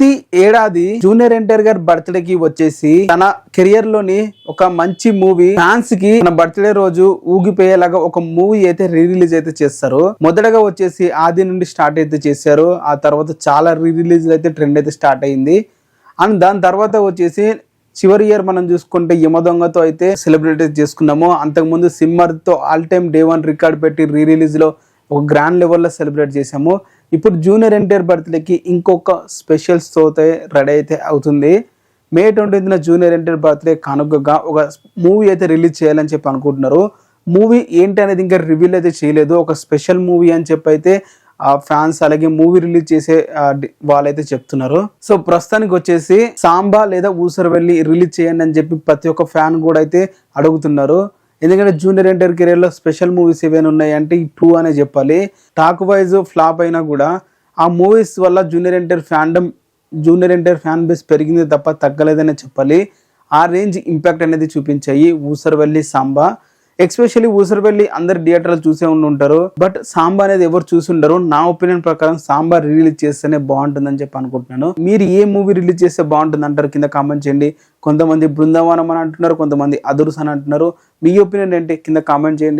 ప్రతి ఏడాది జూనియర్ ఎన్టీఆర్ గారి బర్త్డే కి వచ్చేసి తన కెరియర్ లోని ఒక మంచి మూవీ ఫ్యాన్స్ కి తన బర్త్డే రోజు ఊగిపోయేలాగా ఒక మూవీ అయితే రిలీజ్ అయితే చేస్తారు. మొదటగా వచ్చేసి ఆది నుండి స్టార్ట్ అయితే చేశారు. ఆ తర్వాత చాలా రిలీజ్ అయితే ట్రెండ్ అయితే స్టార్ట్ అయింది. అండ్ దాని తర్వాత వచ్చేసి చివరి ఇయర్ మనం చూసుకుంటే యమదొంగతో అయితే సెలబ్రేట్ చేసుకున్నాము. అంతకుముందు సిమ్మర్తో ఆల్ టైమ్ డే 1 రికార్డ్ పెట్టి రిలీజ్ లో ఒక గ్రాండ్ లెవెల్లో సెలబ్రేట్ చేసాము. ఇప్పుడు జూనియర్ ఎన్టీఆర్ బర్త్డేకి ఇంకొక స్పెషల్ షో అయితే రెడీ అయితే అవుతుంది. మే 20న జూనియర్ ఎన్టీఆర్ బర్త్డే కానుకగా ఒక మూవీ అయితే రిలీజ్ చేయాలని చెప్పి అనుకుంటున్నారు. మూవీ ఏంటి అనేది ఇంకా రివీల్ అయితే చేయలేదు. ఒక స్పెషల్ మూవీ అని చెప్పి అయితే ఫ్యాన్స్ అలాగే మూవీ రిలీజ్ చేసే వాళ్ళైతే చెప్తున్నారు. సో ప్రస్తుతానికి వచ్చేసి సాంబా లేదా ఊసరవెల్లి రిలీజ్ చేయండి అని చెప్పి ప్రతి ఒక్క ఫ్యాన్ కూడా అయితే అడుగుతున్నారు. ఎందుకంటే జూనియర్ ఎన్టీఆర్ కెరీర్ లో స్పెషల్ మూవీస్ ఏవైనా ఉన్నాయి అంటే ఈ 2 అనే చెప్పాలి. టాక్ వైజ్ ఫ్లాప్ అయినా కూడా ఆ మూవీస్ వల్ల జూనియర్ ఎన్టీఆర్ ఫ్యాన్ బేస్ పెరిగింది తప్ప తగ్గలేదనే చెప్పాలి. ఆ రేంజ్ ఇంపాక్ట్ అనేది చూపించాయి ఊసరవెల్లి సాంబా. ఎస్పెషల్లీ ఊసరవెల్లి అందరు థియేటర్లు చూసే ఉంటారు, బట్ సాంబా అనేది ఎవరు చూసి ఉండరు. నా ఒపీనియన్ ప్రకారం సాంబా రిలీజ్ చేస్తేనే బాగుంటుందని చెప్పి అనుకుంటున్నాను. మీరు ఏ మూవీ రిలీజ్ చేస్తే బాగుంటుంది అంటారు కింద కామెంట్ చేయండి. కొంతమంది బృందావనం అని అంటున్నారు, కొంతమంది అదుర్స్ అని అంటున్నారు. మీ ఒపీనియన్ ఏంటి కింద కామెంట్ చేయండి.